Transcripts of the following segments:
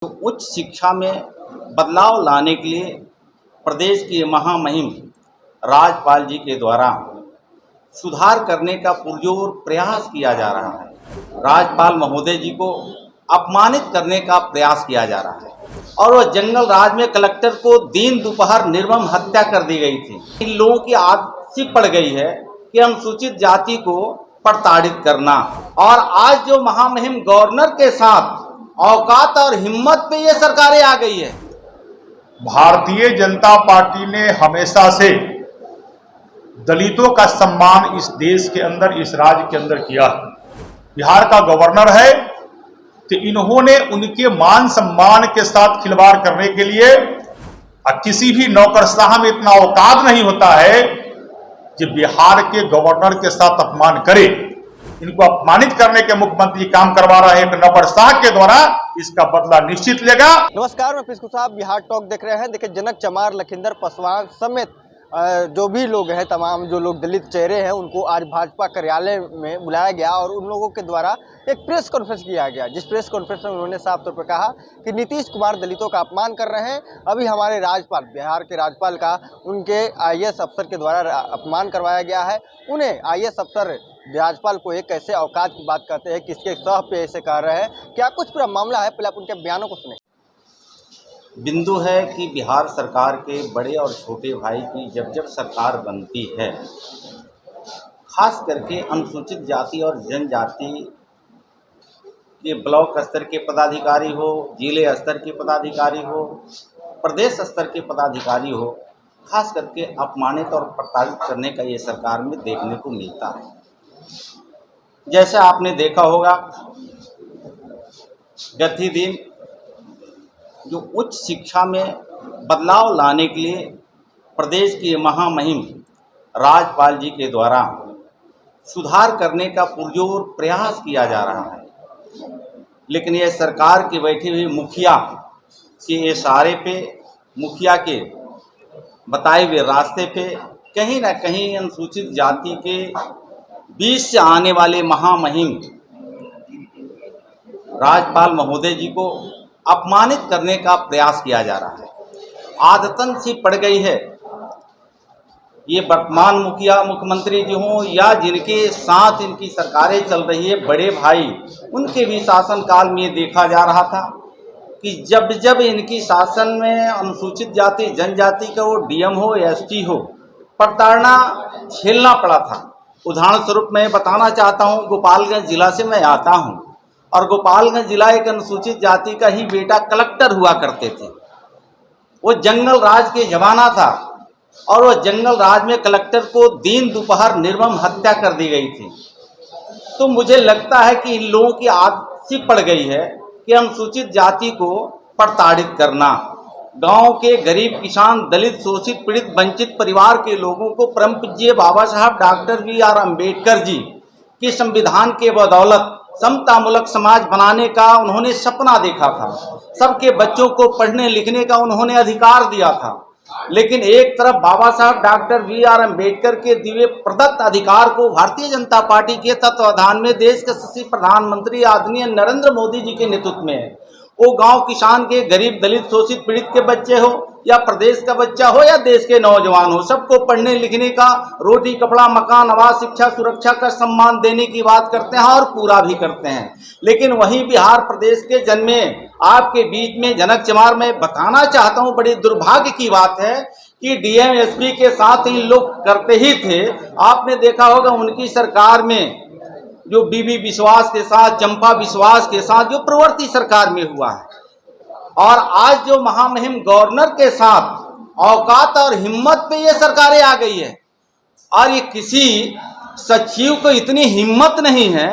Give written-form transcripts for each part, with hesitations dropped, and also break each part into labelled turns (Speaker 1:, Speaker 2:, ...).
Speaker 1: तो उच्च शिक्षा में बदलाव लाने के लिए प्रदेश की महामहिम राज्यपाल जी के द्वारा सुधार करने का पुरजोर प्रयास किया जा रहा है। राज्यपाल महोदय जी को अपमानित करने का प्रयास किया जा रहा है और वह जंगल राज में कलेक्टर को दिन दोपहर निर्मम हत्या कर दी गई थी। इन लोगों की आदत सी पड़ गई है कि अनुसूचित जाति को प्रताड़ित करना, और आज जो महामहिम गवर्नर के साथ औकात और हिम्मत पे ये सरकारें आ गई है।
Speaker 2: भारतीय जनता पार्टी ने हमेशा से दलितों का सम्मान इस देश के अंदर, इस राज्य के अंदर किया है। बिहार का गवर्नर है तो इन्होंने उनके मान सम्मान के साथ खिलवाड़ करने के लिए किसी भी नौकरशाह में इतना औकात नहीं होता है कि बिहार के गवर्नर के साथ अपमान करे। इनको अपमानित करने के मुख्यमंत्री काम करवा रहे हैं। एक नौकरशाह के द्वारा इसका बदला निश्चित लेगा।
Speaker 3: नमस्कार, मैं पिस्कू साहब बिहार टॉक देख रहे हैं। देखिए, जनक चमार, लखिंदर पासवान समेत जो भी लोग हैं, तमाम जो लोग दलित चेहरे हैं, उनको आज भाजपा कार्यालय में बुलाया गया और उन लोगों के द्वारा एक प्रेस कॉन्फ्रेंस किया गया, जिस प्रेस कॉन्फ्रेंस में उन्होंने साफ तौर पर कहा कि नीतीश कुमार दलितों का अपमान कर रहे हैं। अभी हमारे राज्यपाल, बिहार के राज्यपाल का उनके आईएएस अफसर के द्वारा अपमान करवाया गया है। उन्हें आईएएस अफसर राज्यपाल को एक कैसे औकात की बात करते हैं, किसके सह पे ऐसे कह रहे हैं, क्या कुछ पूरा मामला है, पहले आप उनके बयानों को सुने।
Speaker 1: बिंदु है कि बिहार सरकार के बड़े और छोटे भाई की जब जब सरकार बनती है, खास करके अनुसूचित जाति और जनजाति के ब्लॉक स्तर के पदाधिकारी हो, जिले स्तर के पदाधिकारी हो, प्रदेश स्तर के पदाधिकारी हो, खास करके अपमानित और प्रताड़ित करने का ये सरकार में देखने को मिलता है। जैसे आपने देखा होगा, गत ही दिन जो उच्च शिक्षा में बदलाव लाने के लिए प्रदेश की महामहिम राज्यपाल जी के द्वारा सुधार करने का पुरजोर प्रयास किया जा रहा है, लेकिन यह सरकार की बैठी हुई मुखिया के इशारे पे, मुखिया के बताए हुए रास्ते पे कहीं ना कहीं अनुसूचित जाति के बीच से आने वाले महामहिम राज्यपाल महोदय जी को अपमानित करने का प्रयास किया जा रहा है। आदतन सी पड़ गई है, ये वर्तमान मुखिया मुख्यमंत्री जी हों या जिनके साथ इनकी सरकारें चल रही है, बड़े भाई, उनके भी शासन काल में ये देखा जा रहा था कि जब जब इनकी शासन में अनुसूचित जाति जनजाति का वो डीएम हो या एसटी हो, प्रताड़ना झेलना पड़ा था। उदाहरण स्वरूप मैं बताना चाहता हूँ, गोपालगंज जिला से मैं आता हूँ और गोपालगंज जिला एक अनुसूचित जाति का ही बेटा कलेक्टर हुआ करते थे। वो जंगल राज के जमाना था और वो जंगल राज में कलेक्टर को दिन दोपहर निर्मम हत्या कर दी गई थी। तो मुझे लगता है कि इन लोगों की आदत सी पड़ गई है कि अनुसूचित जाति को प्रताड़ित करना। गांव के गरीब किसान, दलित, शोषित, पीड़ित, वंचित परिवार के लोगों को परम पूज्य बाबा साहब डॉक्टर बी.आर. अम्बेडकर जी के संविधान के बदौलत समतामूलक समाज बनाने का उन्होंने सपना देखा था। सबके बच्चों को पढ़ने लिखने का उन्होंने अधिकार दिया था। लेकिन एक तरफ बाबा साहब डॉक्टर बी.आर. अम्बेडकर के दिव्य प्रदत्त अधिकार को भारतीय जनता पार्टी के तत्वाधान में देश के यशस्वी प्रधानमंत्री आदरणीय नरेंद्र मोदी जी के नेतृत्व में है। वो गांव किसान के, गरीब, दलित, शोषित, पीड़ित के बच्चे हो या प्रदेश का बच्चा हो या देश के नौजवान हो, सबको पढ़ने लिखने का, रोटी, कपड़ा, मकान, आवास, शिक्षा, सुरक्षा का सम्मान देने की बात करते हैं और पूरा भी करते हैं। लेकिन वहीं बिहार प्रदेश के जन्मे आपके बीच में जनक चमार, मैं बताना चाहता हूं, बड़ी दुर्भाग्य की बात है कि डीएम एसपी के साथ इन लोग करते ही थे। आपने देखा होगा उनकी सरकार में जो बीबी विश्वास के साथ, चंपा विश्वास के साथ जो प्रवृत्ति सरकार में हुआ है, और आज जो महामहिम गवर्नर के साथ औकात और हिम्मत पे ये सरकारें आ गई है। और ये किसी सचिव को इतनी हिम्मत नहीं है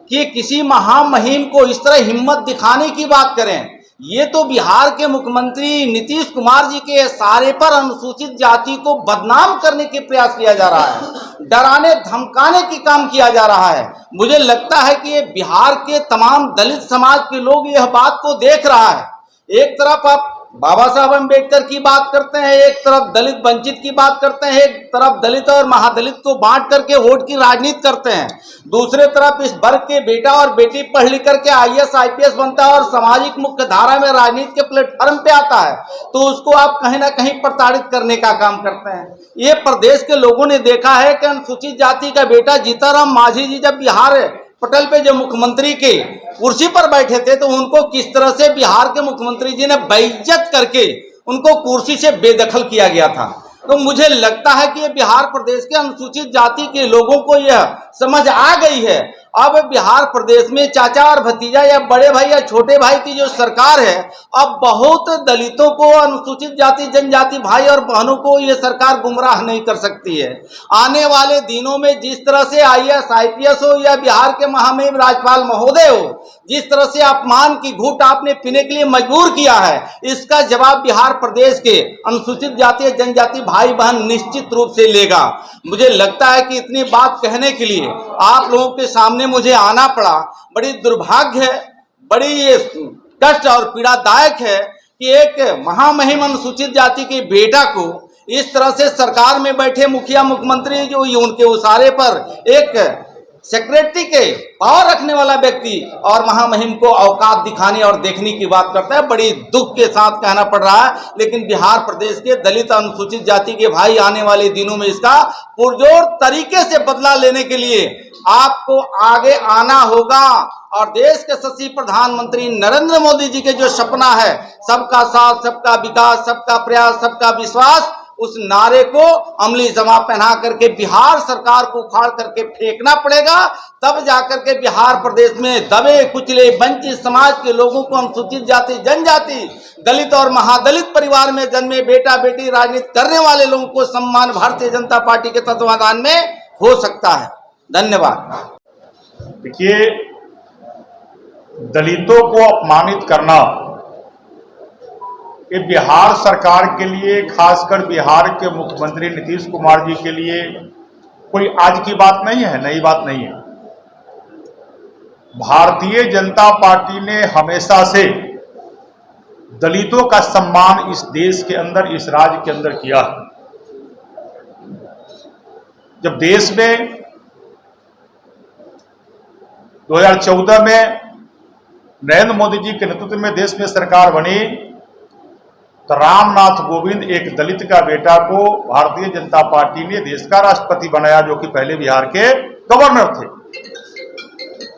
Speaker 1: कि किसी महामहिम को इस तरह हिम्मत दिखाने की बात करें। ये तो बिहार के मुख्यमंत्री नीतीश कुमार जी के इशारे पर अनुसूचित जाति को बदनाम करने के प्रयास किया जा रहा है, डराने धमकाने की काम किया जा रहा है। मुझे लगता है कि ये बिहार के तमाम दलित समाज के लोग यह बात को देख रहा है। एक तरफ आप बाबा साहब अम्बेडकर की बात करते हैं, एक तरफ दलित वंचित की बात करते हैं, एक तरफ दलित और महादलित को बांट करके वोट की राजनीति करते हैं, दूसरे तरफ इस वर्ग के बेटा और बेटी पढ़ लिख करके IAS IPS बनता है और सामाजिक मुख्य धारा में राजनीति के प्लेटफॉर्म पे आता है, तो उसको आप कहीं ना कहीं प्रताड़ित करने का काम करते हैं। ये प्रदेश के लोगों ने देखा है कि अनुसूचित जाति का बेटा जीताराम मांझी जी जब बिहार पटल पे जो मुख्यमंत्री के कुर्सी पर बैठे थे तो उनको किस तरह से बिहार के मुख्यमंत्री जी ने बेइज्जत करके उनको कुर्सी से बेदखल किया गया था। तो मुझे लगता है कि ये बिहार प्रदेश के अनुसूचित जाति के लोगों को यह समझ आ गई है। अब बिहार प्रदेश में चाचा और भतीजा या बड़े भाई या छोटे भाई की जो सरकार है, अब बहुत दलितों को, अनुसूचित जाति जनजाति भाई और बहनों को ये सरकार गुमराह नहीं कर सकती है। आने वाले दिनों में जिस तरह से IAS IPS हो या बिहार के महामहिम राज्यपाल महोदय हो, जिस तरह से अपमान की घूंट आपने पीने के लिए मजबूर किया है, इसका जवाब बिहार प्रदेश के अनुसूचित जाति जनजाति भाई बहन निश्चित रूप से लेगा। मुझे लगता है कि इतनी बात कहने के लिए आप लोगों के सामने मुझे आना पड़ा। बड़ी दुर्भाग्य है, बड़ी कष्ट और पीड़ादायक है कि एक महामहिम अनुसूचित जाति के बेटा को इस तरह से सरकार में बैठे मुखिया मुख्यमंत्री जो उनके उसारे पर एक सेक्रेटरी के पावर रखने वाला व्यक्ति और महामहिम को औकात दिखाने और देखने की बात करता है। बड़ी दुख के साथ कहना पड़ रहा है, लेकिन बिहार प्रदेश के दलित अनुसूचित जाति के भाई आने वाले दिनों में इसका पुरजोर तरीके से बदला लेने के लिए आपको आगे आना होगा और देश के यशस्वी प्रधानमंत्री नरेंद्र मोदी जी के जो सपना है, सबका साथ, सबका विकास, सबका प्रयास, सबका विश्वास, उस नारे को अमली जमा पहना करके बिहार सरकार को उखाड़ करके फेंकना पड़ेगा। तब जाकर के बिहार प्रदेश में दबे कुचले वंचित समाज के लोगों को, अनुसूचित जाति जनजाति, दलित और महादलित परिवार में जन्मे बेटा बेटी राजनीति करने वाले लोगों को सम्मान भारतीय जनता पार्टी के तत्वाधान में हो सकता है। धन्यवाद।
Speaker 2: देखिए, दलितों को अपमानित करना ये बिहार सरकार के लिए, खासकर बिहार के मुख्यमंत्री नीतीश कुमार जी के लिए कोई आज की बात नहीं है, नई बात नहीं है। भारतीय जनता पार्टी ने हमेशा से दलितों का सम्मान इस देश के अंदर, इस राज्य के अंदर किया है। जब देश में 2014 में नरेंद्र मोदी जी के नेतृत्व में देश में सरकार बनी तो रामनाथ कोविंद, एक दलित का बेटा को भारतीय जनता पार्टी ने देश का राष्ट्रपति बनाया, जो कि पहले बिहार के गवर्नर थे।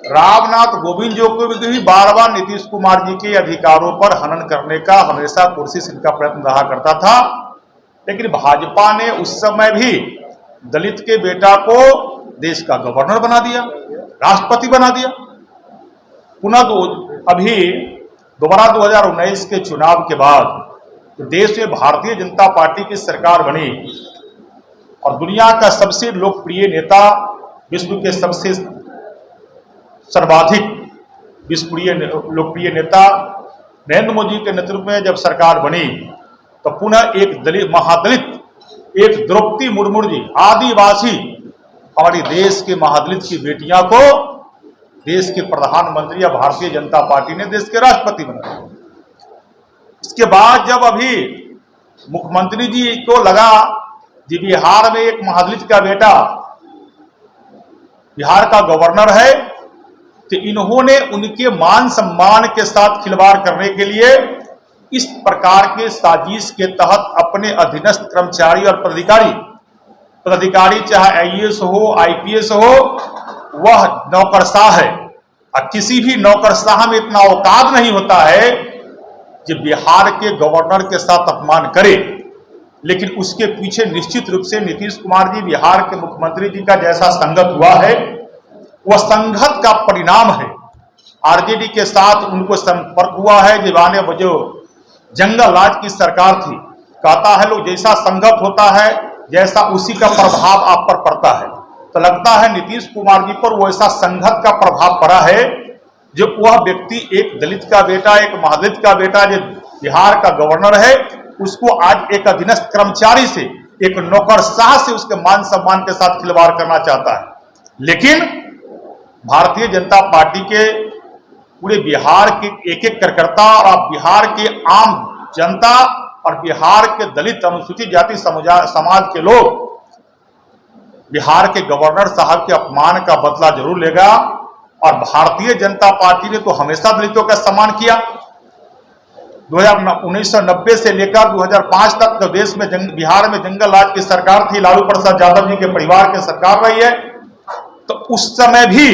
Speaker 2: रामनाथ कोविंद जो कि बार बार नीतीश कुमार जी के अधिकारों पर हनन करने का हमेशा कोशिश इनका प्रयत्न रहा करता था, लेकिन भाजपा ने उस समय भी दलित के बेटा को देश का गवर्नर बना दिया, राष्ट्रपति बना दिया। पुनः अभी दोबारा 2019 के चुनाव के बाद तो देश में भारतीय जनता पार्टी की सरकार बनी और दुनिया का सबसे लोकप्रिय नेता, विश्व के सबसे सर्वाधिक लोकप्रिय नेता नरेंद्र मोदी के नेतृत्व में जब सरकार बनी तो पुनः एक दलित, महादलित, एक द्रौपदी मुर्मू जी, आदिवासी, हमारी देश के महादलित की बेटियां को देश के प्रधानमंत्री या भारतीय जनता पार्टी ने देश के राष्ट्रपति बनाया। इसके बाद जब अभी मुख्यमंत्री जी को लगा कि बिहार में एक महादलित का बेटा बिहार का गवर्नर है, तो इन्होंने उनके मान सम्मान के साथ खिलवाड़ करने के लिए इस प्रकार के साजिश के तहत अपने अधीनस्थ कर्मचारी और पदाधिकारी चाहे IAS हो, IPS हो, वह नौकरशाह है। और किसी भी नौकरशाह में इतना औकात नहीं होता है कि बिहार के गवर्नर के साथ अपमान करे, लेकिन उसके पीछे निश्चित रूप से नीतीश कुमार जी, बिहार के मुख्यमंत्री जी का जैसा संगत हुआ है, वह संघत का परिणाम है। RJD के साथ उनको संपर्क हुआ है, दीवाने जो जंगल राज की सरकार थी, कहता है लोग जैसा संगत होता है जैसा उसी का प्रभाव आप पर पड़ता है, तो लगता है नीतीश कुमार जी पर वैसा संघत का प्रभाव पड़ा है। जो वह व्यक्ति एक दलित का बेटा, एक महादलित का बेटा जो बिहार का गवर्नर है, उसको आज एक अधीनस्थ कर्मचारी से, एक नौकरशाह से उसके मान सम्मान के साथ खिलवाड़ करना चाहता है। लेकिन भारतीय जनता पार्टी के पूरे बिहार के एक एक कार्यकर्ता और बिहार के आम जनता और बिहार के दलित अनुसूचित जाति समाज के लोग बिहार के गवर्नर साहब के अपमान का बदला जरूर लेगा। और भारतीय जनता पार्टी ने तो हमेशा दलितों का सम्मान किया। 1990 से लेकर 2005 तक तो देश में बिहार में जंगल राज की सरकार थी, लालू प्रसाद यादव जी के परिवार की सरकार रही है। तो उस समय भी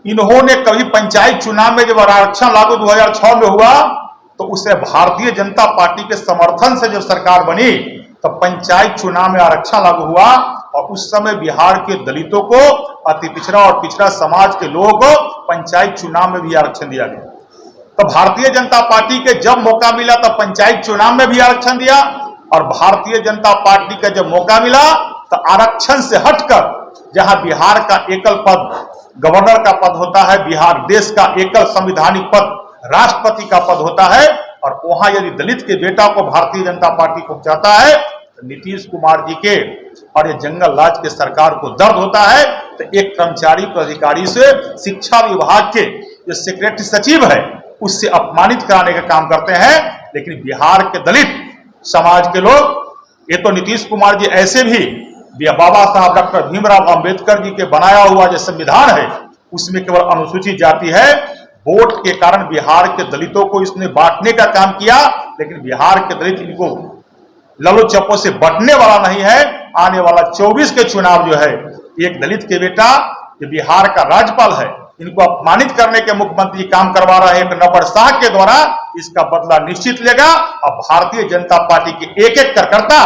Speaker 2: इन्होंने कभी पंचायत चुनाव में जब आरक्षण लागू 2006 में हुआ तो उसे भारतीय जनता पार्टी के समर्थन से जब सरकार बनी तो पंचायत चुनाव में आरक्षण लागू हुआ और उस समय बिहार के दलितों को, अति पिछड़ा और पिछड़ा समाज के लोगों को पंचायत चुनाव में भी आरक्षण दिया गया। तो भारतीय जनता पार्टी के जब मौका मिला तब पंचायत चुनाव में भी आरक्षण दिया और भारतीय जनता पार्टी का जब मौका मिला तो आरक्षण से हटकर जहां बिहार का एकल पद गवर्नर का पद होता है, बिहार देश का एकल संवैधानिक पद राष्ट्रपति का पद होता है, और वहां यदि दलित के बेटा को भारतीय जनता पार्टी पहुंचाता है तो नीतीश कुमार जी के और ये जंगल राज के सरकार को दर्द होता है। तो एक कर्मचारी पदाधिकारी से शिक्षा विभाग के जो सेक्रेटरी सचिव है उससे अपमानित कराने का काम करते हैं। लेकिन बिहार के दलित समाज के लोग, ये तो नीतीश कुमार जी ऐसे भी बाबा साहब डॉक्टर भीमराव अंबेडकर जी के बनाया हुआ जो संविधान है उसमें केवल अनुसूचित जाति है। वोट के कारण बिहार के दलितों को इसने बांटने का काम किया, लेकिन बिहार के दलित इनको ललो चप्पो से बटने वाला नहीं है। आने वाला 24 के चुनाव जो है, एक दलित के बेटा जो बिहार का राज्यपाल है, इनको अपमानित करने के मुख्यमंत्री काम करवा रहे हैं एक नौकर शाह के द्वारा, इसका बदला निश्चित लेगा। और भारतीय जनता पार्टी के एक एक कार्यकर्ता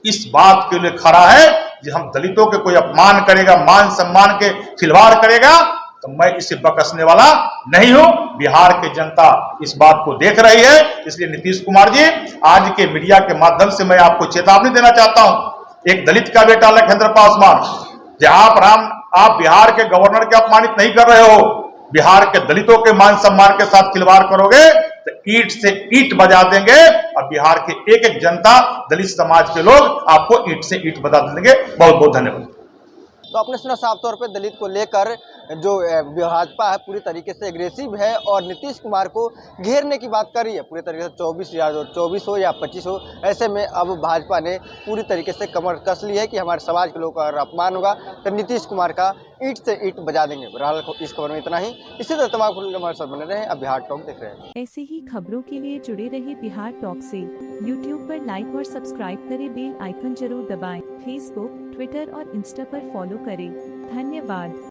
Speaker 2: इस बात के लिए खड़ा है कि हम दलितों के कोई अपमान करेगा, मान सम्मान के खिलवाड़ करेगा तो मैं इसे बख्शने वाला नहीं हूं। बिहार की जनता इस बात को देख रही है। इसलिए नीतीश कुमार जी, आज के मीडिया के माध्यम से मैं आपको चेतावनी देना चाहता हूं। एक दलित का बेटा लखिंदर पासवान, आप बिहार के गवर्नर के अपमानित नहीं कर रहे हो, बिहार के दलितों के मान सम्मान के साथ खिलवाड़ करोगे तो ईंट से ईंट बजा देंगे और बिहार के एक एक जनता, दलित समाज के लोग आपको ईंट से ईंट बजा देंगे। बहुत बहुत धन्यवाद।
Speaker 3: तो आपने सुना साफ तौर पे दलित को लेकर जो भाजपा है पूरी तरीके से एग्रेसिव है और नीतीश कुमार को घेरने की बात कर रही है पूरी तरीके से। 24 हो या 25 हो, ऐसे में अब भाजपा ने पूरी तरीके से कमर कस ली है कि हमारे समाज के लोगों का अगर अपमान होगा तो नीतीश कुमार का ईंट से ईंट बजा देंगे। बहरहाल इस खबर में इतना ही। इसी तरह तमाम खबरों हमारे साथ बने रहे। अब बिहार टॉक देख रहे हैं।
Speaker 4: ऐसे ही खबरों के लिए जुड़े रहे बिहार टॉक से। यूट्यूब पर लाइक और सब्सक्राइब करें, बेल आइकन जरूर दबाएं। फेसबुक, ट्विटर और इंस्टा पर फॉलो करें। धन्यवाद।